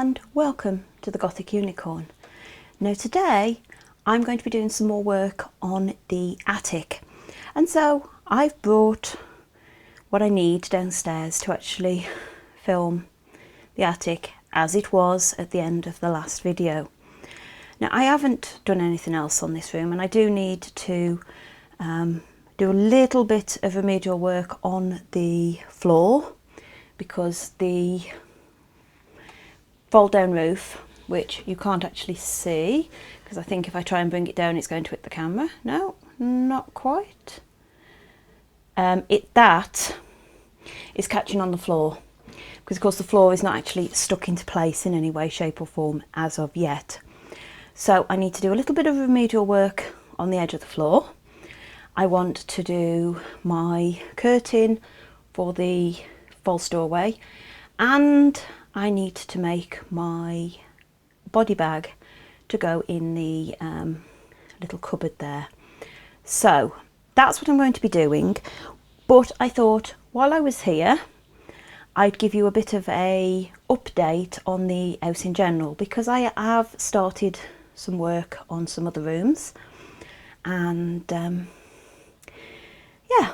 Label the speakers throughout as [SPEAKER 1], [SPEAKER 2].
[SPEAKER 1] and welcome to the Gothic Unicorn. Now today I'm going to be doing some more work on the attic, and so I've brought what I need downstairs to actually film the attic as it was at the end of the last video. Now I haven't done anything else on this room, and I do need to do a little bit of remedial work on the floor because the fold down roof, which you can't actually see because I think if I try and bring it down it's going to hit the camera. No, not quite. That is catching on the floor because of course the floor is not actually stuck into place in any way, shape or form as of yet. So I need to do a little bit of remedial work on the edge of the floor. I want to do my curtain for the false doorway, and I need to make my body bag to go in the little cupboard there. So that's what I'm going to be doing, but I thought while I was here I'd give you a bit of a update on the house in general, because I have started some work on some other rooms, and yeah,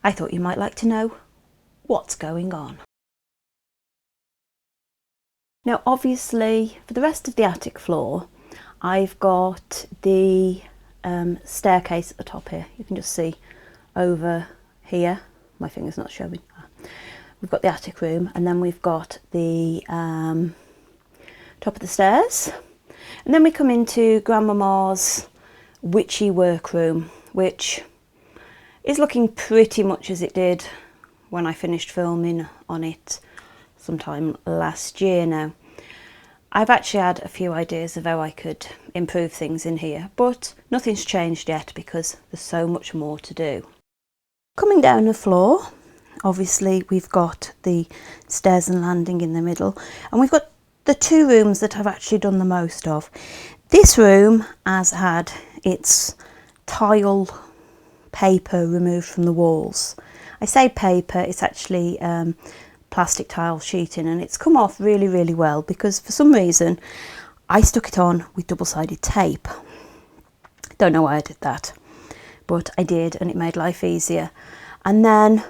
[SPEAKER 1] I thought you might like to know what's going on. Now obviously for the rest of the attic floor I've got the staircase at the top here. You can just see over here, my finger's not showing. We've got the attic room, and then we've got the top of the stairs, and then we come into Grandmama's witchy workroom, which is looking pretty much as it did when I finished filming on it sometime last year now. I've actually had a few ideas of how I could improve things in here, but nothing's changed yet because there's so much more to do. Coming down the floor, obviously we've got the stairs and landing in the middle, and we've got the two rooms that I've actually done the most of. This room has had its tile paper removed from the walls. I say paper, it's actually plastic tile sheeting, and it's come off really well because for some reason I stuck it on with double-sided tape. Don't know why I did that, but I did, and it made life easier. And then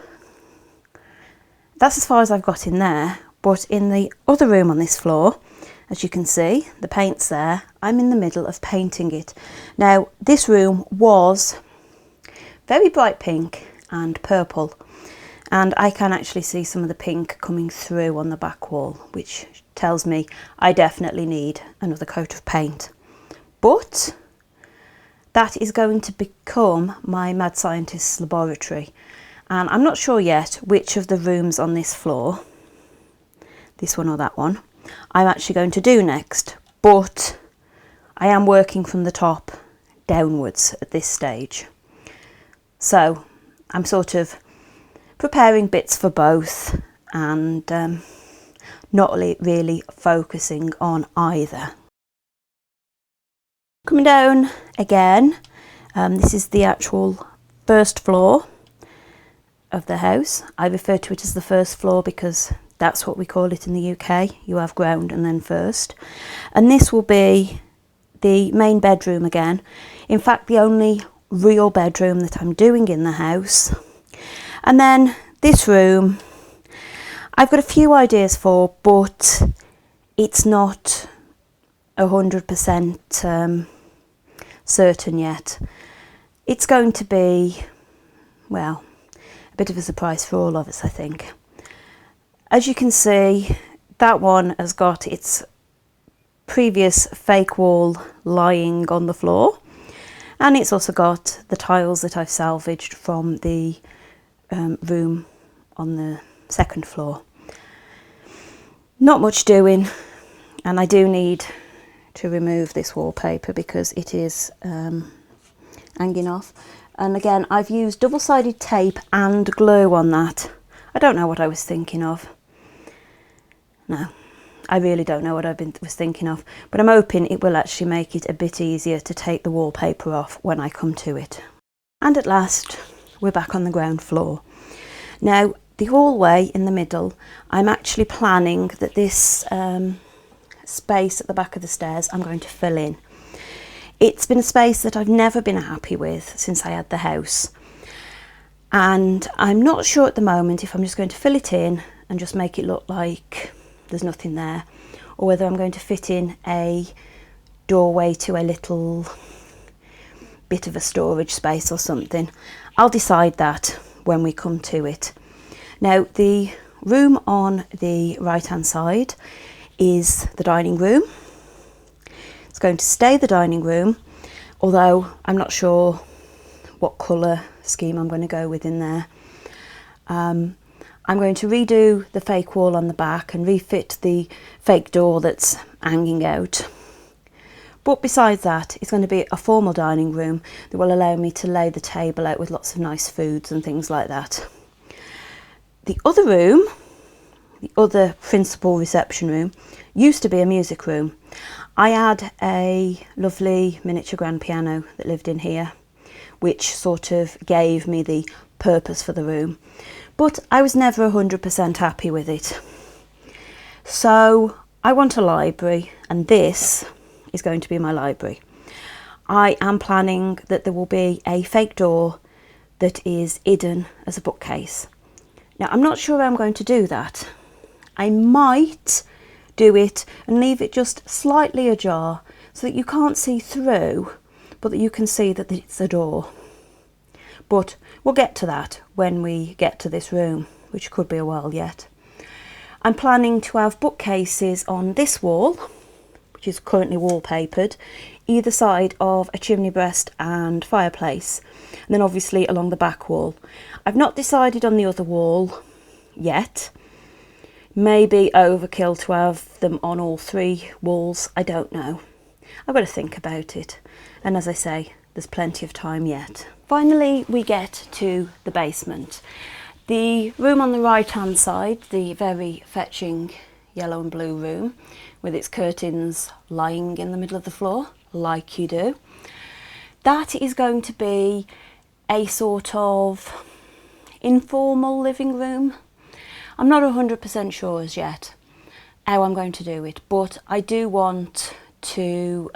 [SPEAKER 1] that's as far as I've got in there. But in the other room on this floor, as you can see, the paint's there. I'm in the middle of painting it. Now this room was very bright pink and purple, and I can actually see some of the pink coming through on the back wall, which tells me I definitely need another coat of paint. But that is going to become my mad scientist's laboratory, and I'm not sure yet which of the rooms on this floor, this one or that one, I'm actually going to do next, but I am working from the top downwards at this stage. So I'm sort of preparing bits for both and not really focusing on either. Coming down again, this is the actual first floor of the house. I refer to it as the first floor because that's what we call it in the UK. You have ground and then first. And this will be the main bedroom again. In fact, the only real bedroom that I'm doing in the house. And then this room, I've got a few ideas for, but it's not 100% certain yet. It's going to be, well, a bit of a surprise for all of us, I think. As you can see, that one has got its previous fake wall lying on the floor, and it's also got the tiles that I've salvaged from the room on the second floor. Not much doing, and I do need to remove this wallpaper because it is hanging off. And again, I've used double-sided tape and glue on that. I don't know what I was thinking of. No, I really don't know what I was thinking of, but I'm hoping it will actually make it a bit easier to take the wallpaper off when I come to it. And at last, we're back on the ground floor. Now, The hallway in the middle, I'm actually planning that this space at the back of the stairs I'm going to fill in. It's been a space that I've never been happy with since I had the house, and I'm not sure at the moment if I'm just going to fill it in and just make it look like there's nothing there, or whether I'm going to fit in a doorway to a little bit of a storage space or something. I'll decide that when we come to it. Now, the room on the right hand side is the dining room. It's going to stay the dining room, although I'm not sure what colour scheme I'm going to go with in there. I'm going to redo the fake wall on the back and refit the fake door that's hanging out. But besides that, it's going to be a formal dining room that will allow me to lay the table out with lots of nice foods and things like that. The other room, the other principal reception room, used to be a music room. I had a lovely miniature grand piano that lived in here, which sort of gave me the purpose for the room. But I was never 100% happy with it. So I want a library, and this is going to be my library. I am planning that there will be a fake door that is hidden as a bookcase. Now, I'm not sure how I'm going to do that. I might do it and leave it just slightly ajar so that you can't see through, but that you can see that it's a door. But we'll get to that when we get to this room, which could be a while yet. I'm planning to have bookcases on this wall, which is currently wallpapered, either side of a chimney breast and fireplace, and then obviously along the back wall. I've not decided on the other wall yet. Maybe overkill to have them on all three walls, I don't know. I've got to think about it, and as I say, there's plenty of time yet. Finally, we get to the basement. The room on the right hand side, the very fetching yellow and blue room with its curtains lying in the middle of the floor, like you do. That is going to be a sort of informal living room. I'm not 100% sure as yet how I'm going to do it, but I do want to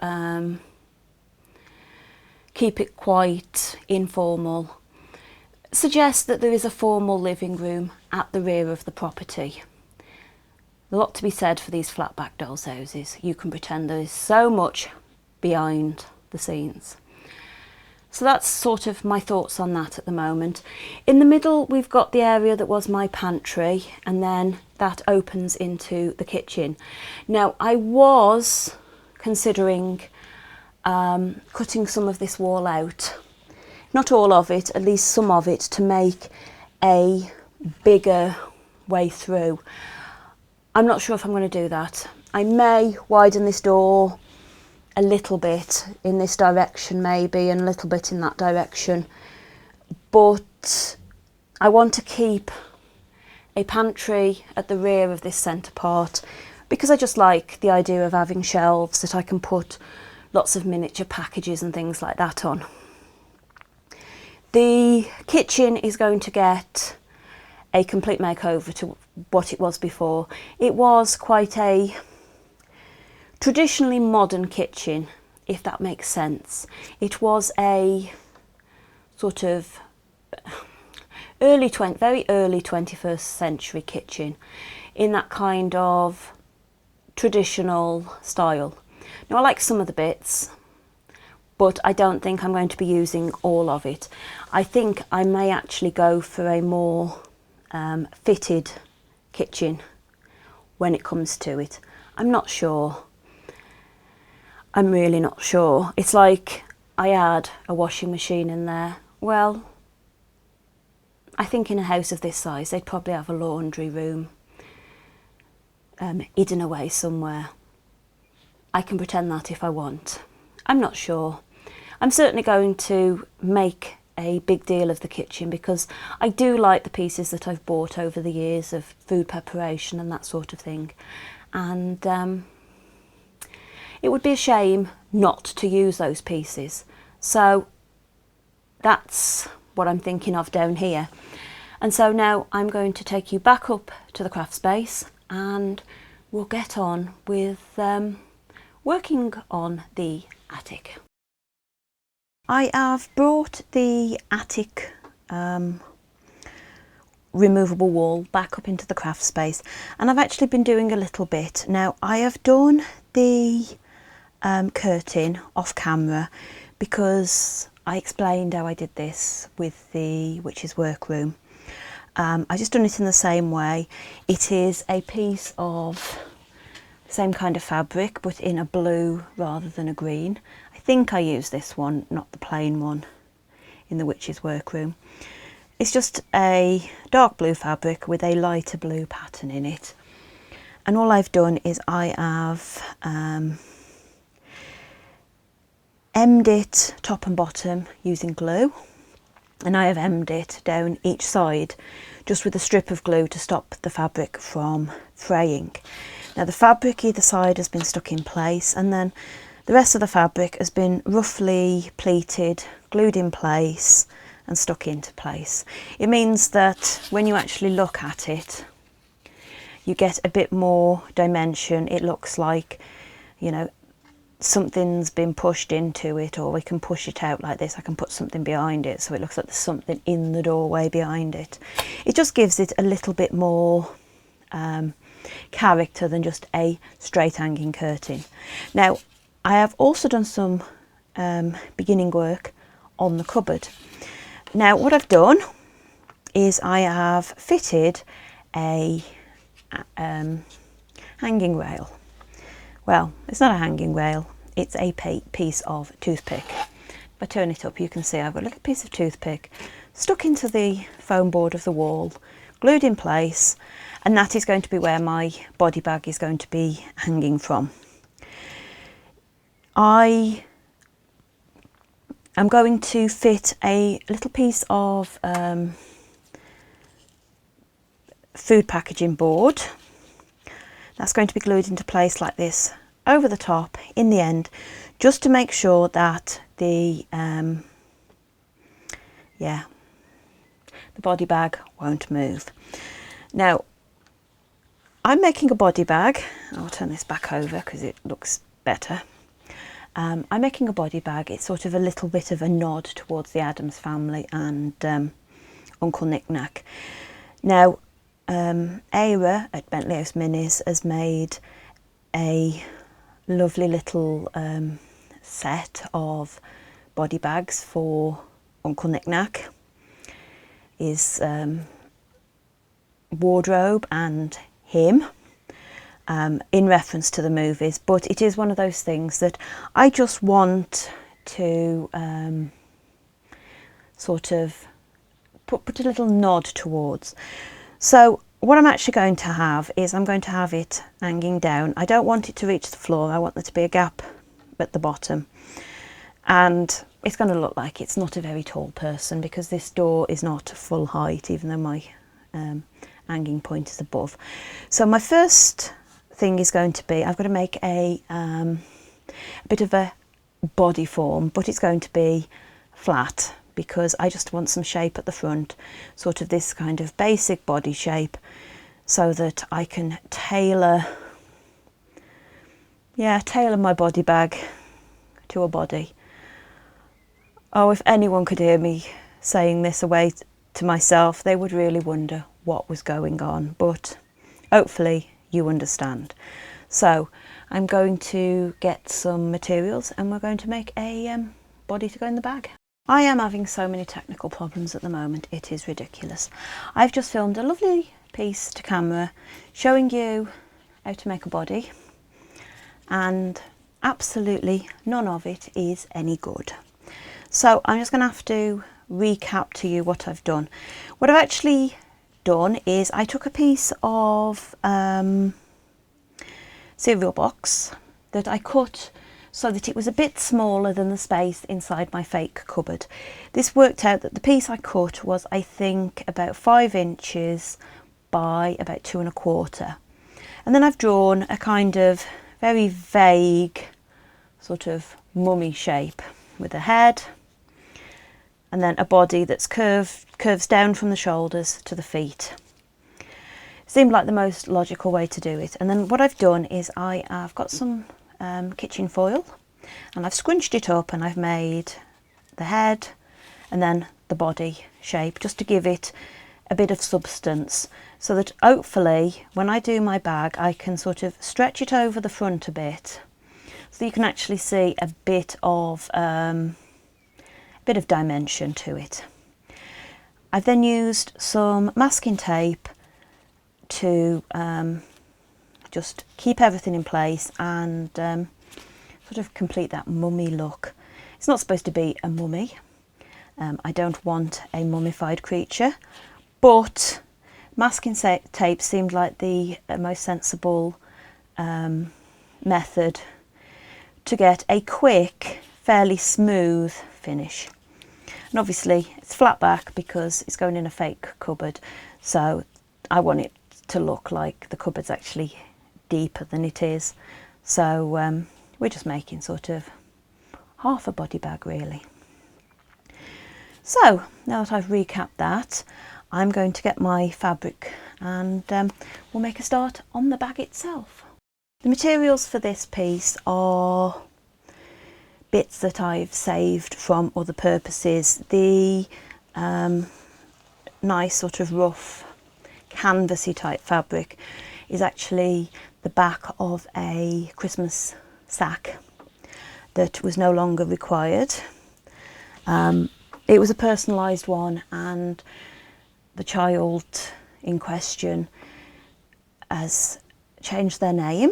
[SPEAKER 1] keep it quite informal. Suggest that there is a formal living room at the rear of the property. A lot to be said for these flat back dolls houses. You can pretend there is so much behind the scenes. So that's sort of my thoughts on that at the moment. In the middle, we've got the area that was my pantry, and then that opens into the kitchen. Now, I was considering cutting some of this wall out. Not all of it, at least some of it, to make a bigger way through. I'm not sure if I'm going to do that. I may widen this door a little bit in this direction maybe, and a little bit in that direction, but I want to keep a pantry at the rear of this centre part because I just like the idea of having shelves that I can put lots of miniature packages and things like that on. The kitchen is going to get a complete makeover to what it was before. It was quite a traditionally modern kitchen, if that makes sense. It was a sort of very early 21st century kitchen in that kind of traditional style. Now, I like some of the bits, but I don't think I'm going to be using all of it. I think I may actually go for a more fitted kitchen when it comes to it. I'm not sure. I'm really not sure. It's like I had a washing machine in there. Well, I think in a house of this size, they'd probably have a laundry room hidden away somewhere. I can pretend that if I want. I'm not sure. I'm certainly going to make a big deal of the kitchen because I do like the pieces that I've bought over the years of food preparation and that sort of thing. And it would be a shame not to use those pieces. So that's what I'm thinking of down here. And so now I'm going to take you back up to the craft space and we'll get on with working on the attic. I have brought the attic removable wall back up into the craft space, and I've actually been doing a little bit. Now I have done the curtain off camera because I explained how I did this with the witch's workroom. I just done it in the same way. It is a piece of the same kind of fabric but in a blue rather than a green. I think I used this one, not the plain one in the witch's workroom. It's just a dark blue fabric with a lighter blue pattern in it. And all I've done is I have emmed it top and bottom using glue, and I have emmed it down each side just with a strip of glue to stop the fabric from fraying. Now the fabric either side has been stuck in place, and then the rest of the fabric has been roughly pleated, glued in place and stuck into place. It means that when you actually look at it, you get a bit more dimension. It looks like, you know, something's been pushed into it, or we can push it out like this. I can put something behind it so it looks like there's something in the doorway behind it. It just gives it a little bit more character than just a straight hanging curtain. Now I have also done some beginning work on the cupboard. Now what I've done is I have fitted a hanging rail. Well, it's not a hanging rail, it's a piece of toothpick. If I turn it up, you can see I've got a little piece of toothpick stuck into the foam board of the wall, glued in place, and that is going to be where my body bag is going to be hanging from. I am going to fit a little piece of food packaging board. That's going to be glued into place like this over the top in the end, just to make sure that the body bag won't move. Now I'm making a body bag. I'll turn this back over because it looks better. I'm making a body bag. It's sort of a little bit of a nod towards the Addams family and Uncle Nick Nack. Now Aira at Bentley House Minis has made a lovely little set of body bags for Uncle Nick Nack, his wardrobe and him, in reference to the movies, but it is one of those things that I just want to sort of put a little nod towards. So what I'm actually going to have is I'm going to have it hanging down. I don't want it to reach the floor. I want there to be a gap at the bottom, and it's going to look like it's not a very tall person because this door is not full height, even though my hanging point is above. So my first thing is going to be, I've got to make a bit of a body form, but it's going to be flat because I just want some shape at the front, sort of this kind of basic body shape, so that I can tailor my body bag to a body. Oh, if anyone could hear me saying this away to myself, they would really wonder what was going on, but hopefully you understand. So I'm going to get some materials and we're going to make a body to go in the bag. I am having so many technical problems at the moment, it is ridiculous. I've just filmed a lovely piece to camera showing you how to make a body, and absolutely none of it is any good. So I'm just going to have to recap to you what I've done. What I've actually done is I took a piece of cereal box that I cut so that it was a bit smaller than the space inside my fake cupboard. This worked out that the piece I cut was, I think, about 5 inches by about 2 1/4. And then I've drawn a kind of very vague sort of mummy shape with a head and then a body that's curves down from the shoulders to the feet. Seemed like the most logical way to do it. And then what I've done is I've got some kitchen foil, and I've scrunched it up, and I've made the head and then the body shape, just to give it a bit of substance, so that hopefully when I do my bag I can sort of stretch it over the front a bit, so you can actually see a bit of dimension to it. I've then used some masking tape to just keep everything in place and sort of complete that mummy look. It's not supposed to be a mummy. I don't want a mummified creature, but masking tape seemed like the most sensible method to get a quick, fairly smooth finish. And obviously it's flat back because it's going in a fake cupboard, so I want it to look like the cupboard's actually deeper than it is. So we're just making sort of half a body bag really. So now that I've recapped that, I'm going to get my fabric and we'll make a start on the bag itself. The materials for this piece are bits that I've saved from other purposes. The nice sort of rough canvasy type fabric is actually the back of a Christmas sack that was no longer required. It was a personalised one, and the child in question has changed their name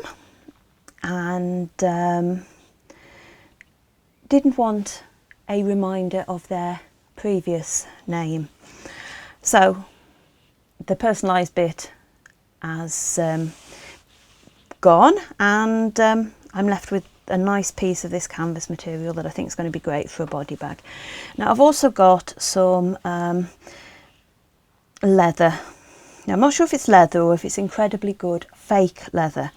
[SPEAKER 1] and didn't want a reminder of their previous name. So the personalised bit has gone, and I'm left with a nice piece of this canvas material that I think is going to be great for a body bag. Now I've also got some leather. Now I'm not sure if it's leather or if it's incredibly good fake leather.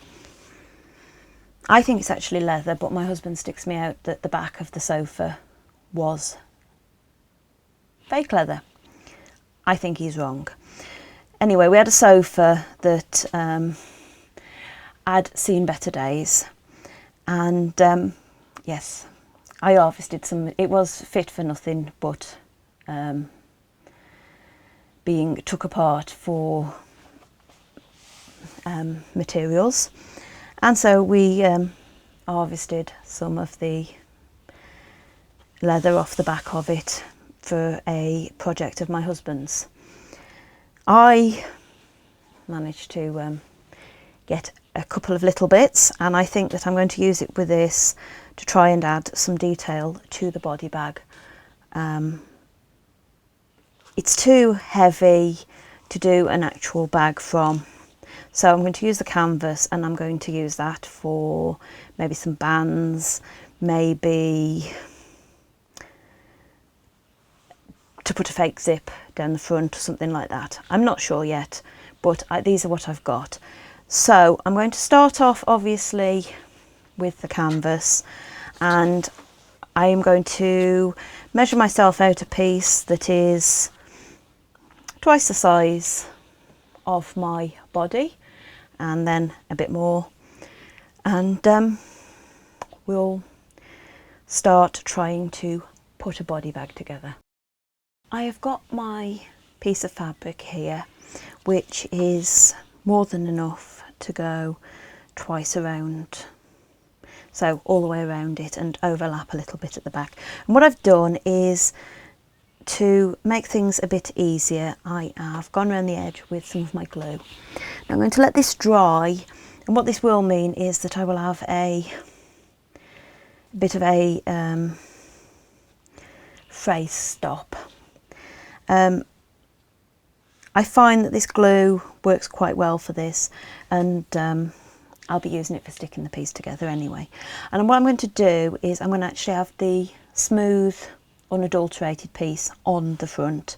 [SPEAKER 1] I think it's actually leather, but my husband sticks me out that the back of the sofa was fake leather. I think he's wrong. Anyway, we had a sofa that I'd seen better days, and yes, I harvested some. It was fit for nothing but being took apart for materials, and so we harvested some of the leather off the back of it for a project of my husband's. I managed to get a couple of little bits, and I think that I'm going to use it with this to try and add some detail to the body bag. It's too heavy to do an actual bag from, so I'm going to use the canvas, and I'm going to use that for maybe some bands, maybe to put a fake zip down the front or something like that. I'm not sure yet, but these are what I've got. So I'm going to start off obviously with the canvas, and I am going to measure myself out a piece that is twice the size of my body, and then a bit more, and we'll start trying to put a body bag together. I have got my piece of fabric here, which is more than enough to go twice around, so all the way around it and overlap a little bit at the back. And what I've done is, to make things a bit easier, I have gone around the edge with some of my glue. Now I'm going to let this dry, and what this will mean is that I will have a bit of a phrase stop. I find that this glue works quite well for this, and I'll be using it for sticking the piece together anyway. And what I'm going to do is I'm going to actually have the smooth, unadulterated piece on the front,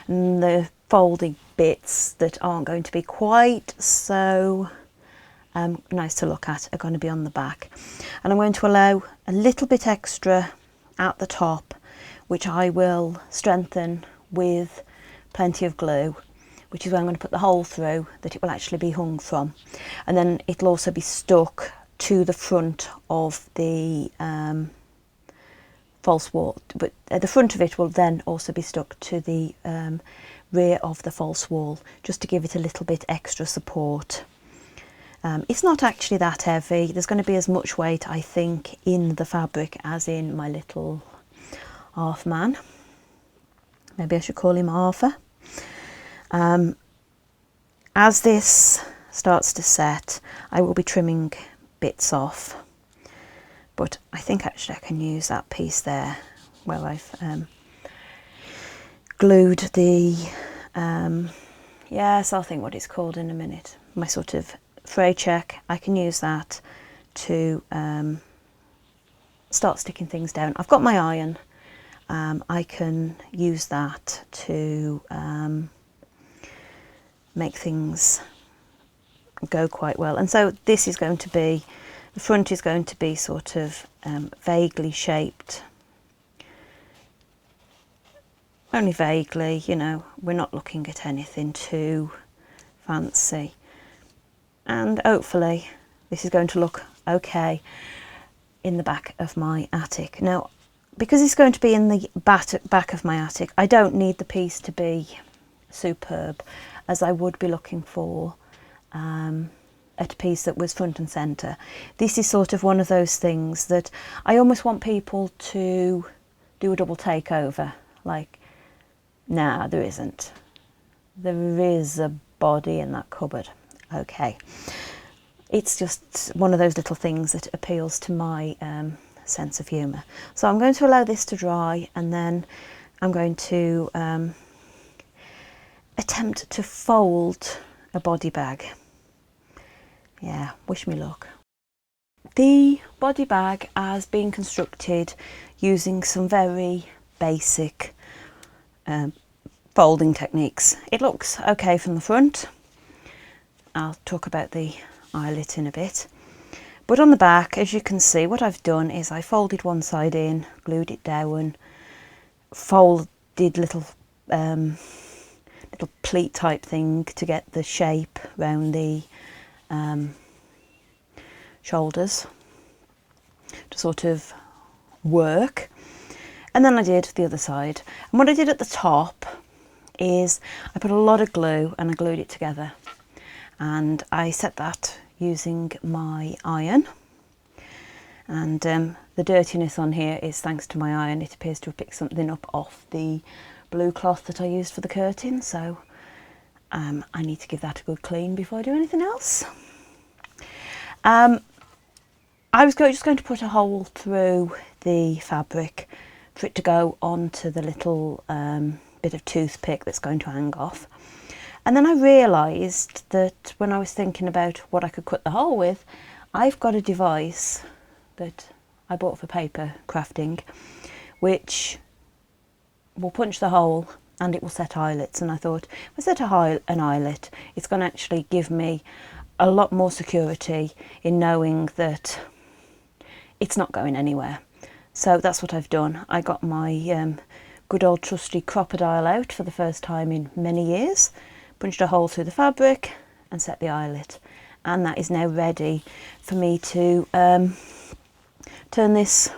[SPEAKER 1] and the folding bits that aren't going to be quite so nice to look at are going to be on the back. And I'm going to allow a little bit extra at the top which I will strengthen with plenty of glue, which is where I'm going to put the hole through that it will actually be hung from. And then it'll also be stuck to the front of the false wall, but the front of it will then also be stuck to the rear of the false wall, just to give it a little bit extra support. It's not actually that heavy. There's going to be as much weight, I think, in the fabric as in my little half man. Maybe I should call him Arthur. As this starts to set, I will be trimming bits off, but I think actually I can use that piece there where I've glued the, yes, I'll think what it's called in a minute, my sort of fray check. I can use that to start sticking things down. I've got my iron. I can use that to make things go quite well. And so this is going to be, the front is going to be sort of vaguely shaped. Only vaguely, you know, we're not looking at anything too fancy. And hopefully this is going to look okay in the back of my attic. Now, because it's going to be in the back of my attic, I don't need the piece to be superb, as I would be looking for a piece that was front and centre. This is sort of one of those things that I almost want people to do a double takeover. Like, nah, there isn't. There is a body in that cupboard. Okay. It's just one of those little things that appeals to my sense of humour. So I'm going to allow this to dry, and then I'm going to attempt to fold a body bag. Yeah, wish me luck. The body bag has been constructed using some very basic folding techniques. It looks okay from the front. I'll talk about the eyelet in a bit. But on the back, as you can see, what I've done is I folded one side in, glued it down, folded little little pleat type thing to get the shape around the shoulders to sort of work. And then I did the other side. And what I did at the top is I put a lot of glue and I glued it together. And I set that using my iron. And the dirtiness on here is thanks to my iron. It appears to have picked something up off the blue cloth that I used for the curtain. So I need to give that a good clean before I do anything else. I was just going to put a hole through the fabric for it to go onto the little bit of toothpick that's going to hang off. And then I realised that when I was thinking about what I could cut the hole with, I've got a device that I bought for paper crafting, which will punch the hole and it will set eyelets. And I thought, if I set an eyelet, it's going to actually give me a lot more security in knowing that it's not going anywhere. So that's what I've done. I got my good old trusty crocodile out for the first time in many years, punched a hole through the fabric and set the eyelet. And that is now ready for me to turn this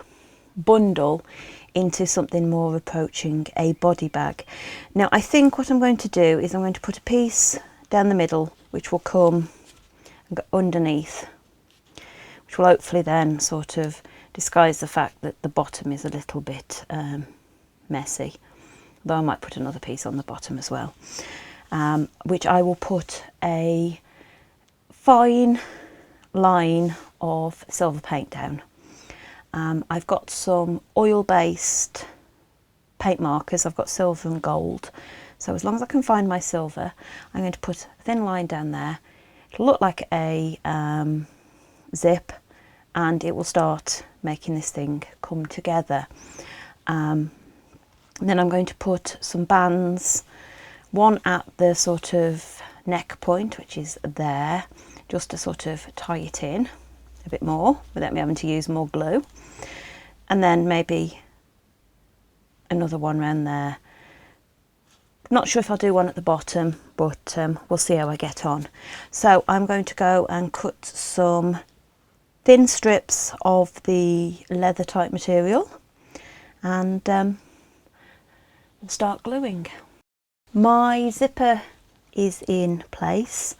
[SPEAKER 1] bundle into something more approaching a body bag. Now I think what I'm going to do is I'm going to put a piece down the middle which will come and go underneath, which will hopefully then sort of disguise the fact that the bottom is a little bit messy, though I might put another piece on the bottom as well, which I will put a fine line of silver paint down. I've got some oil-based paint markers. I've got silver and gold, so as long as I can find my silver, I'm going to put a thin line down there. It'll look like a zip, and it will start making this thing come together. And then I'm going to put some bands, one at the sort of neck point, which is there, just to sort of tie it in a bit more without me having to use more glue. And then maybe another one around there. Not sure if I'll do one at the bottom, but we'll see how I get on. So I'm going to go and cut some thin strips of the leather type material and we'll start gluing. My zipper is in place.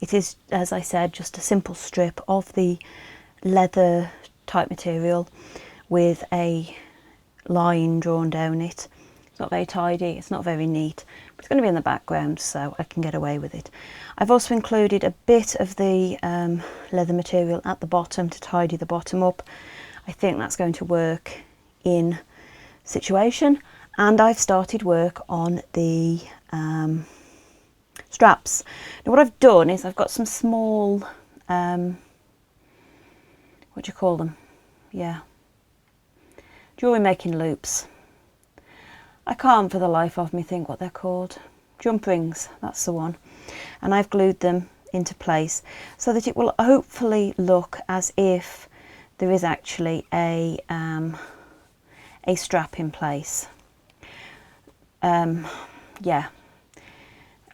[SPEAKER 1] It is, as I said, just a simple strip of the leather type material with a line drawn down it. It's not very tidy, it's not very neat, but it's going to be in the background so I can get away with it. I've also included a bit of the leather material at the bottom to tidy the bottom up. I think that's going to work in situation, and I've started work on the straps. Now what I've done is I've got some small, what do you call them? Yeah, jewellery making loops. I can't for the life of me think what they're called. Jump rings, that's the one. And I've glued them into place so that it will hopefully look as if there is actually a strap in place. Yeah,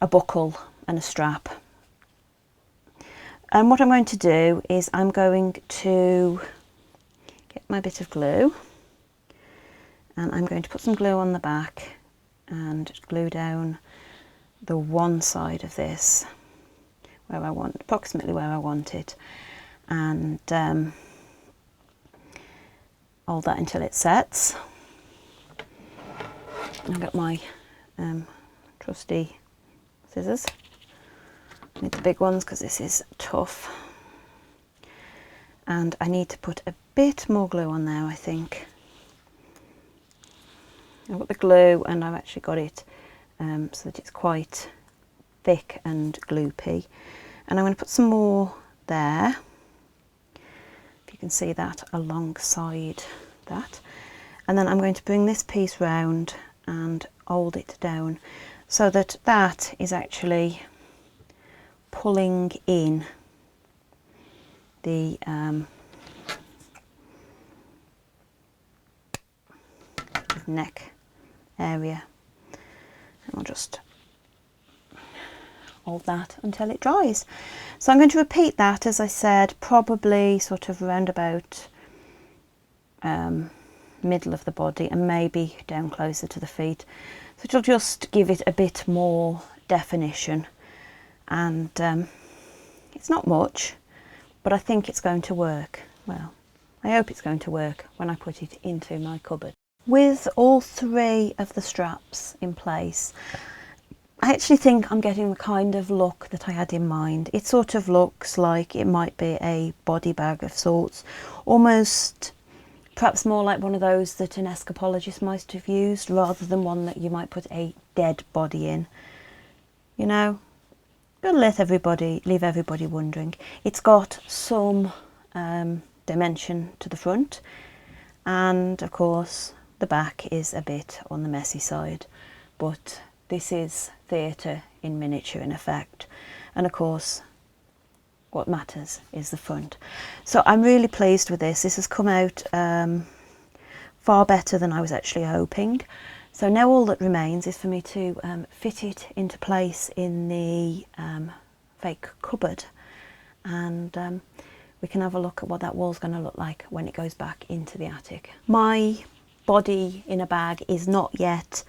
[SPEAKER 1] a buckle and a strap. And what I'm going to do is I'm going to get my bit of glue and I'm going to put some glue on the back and glue down the one side of this where I want, approximately where I want it, and hold that until it sets. I've got my trusty scissors. I need the big ones because this is tough, and I need to put a bit more glue on there. I think I've got the glue and I've actually got it so that it's quite thick and gloopy, and I'm going to put some more there, if you can see that, alongside that, and then I'm going to bring this piece round and hold it down so that that is actually pulling in the neck area, and I'll just hold that until it dries. So I'm going to repeat that, as I said, probably sort of around about middle of the body and maybe down closer to the feet, so it'll just give it a bit more definition, and it's not much, but I think it's going to work. Well, I hope it's going to work when I put it into my cupboard. With all three of the straps in place, I actually think I'm getting the kind of look that I had in mind. It sort of looks like it might be a body bag of sorts, almost perhaps more like one of those that an escapologist might have used, rather than one that you might put a dead body in. You know, gotta leave everybody wondering. It's got some dimension to the front, and of course the back is a bit on the messy side, but this is theatre in miniature in effect, and of course what matters is the front. So I'm really pleased with this. This has come out far better than I was actually hoping. So now all that remains is for me to fit it into place in the fake cupboard, and we can have a look at what that wall's going to look like when it goes back into the attic. My body in a bag is not yet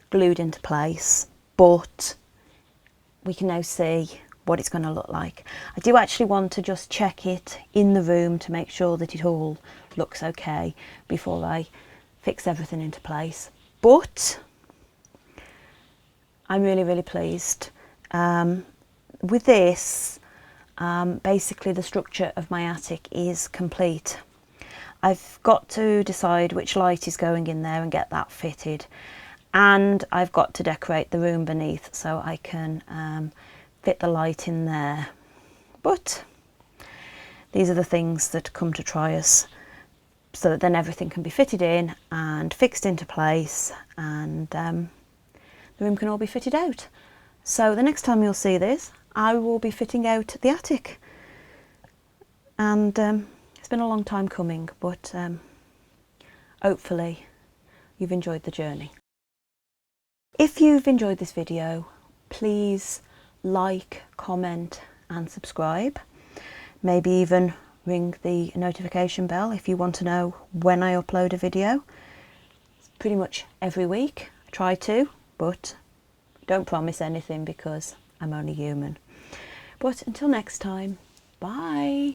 [SPEAKER 1] glued into place, but we can now see what it's going to look like. I do actually want to just check it in the room to make sure that it all looks okay before I fix everything into place, but I'm really pleased with this. Basically the structure of my attic is complete. I've got to decide which light is going in there and get that fitted, and I've got to decorate the room beneath so I can fit the light in there. But these are the things that come to try us, so that then everything can be fitted in and fixed into place, and the room can all be fitted out. So the next time you'll see this, I will be fitting out the attic, and it's been a long time coming, but hopefully you've enjoyed the journey. If you've enjoyed this video, please like, comment and subscribe. Maybe even ring the notification bell if you want to know when I upload a video. It's pretty much every week. I try to, but don't promise anything because I'm only human. But until next time, bye.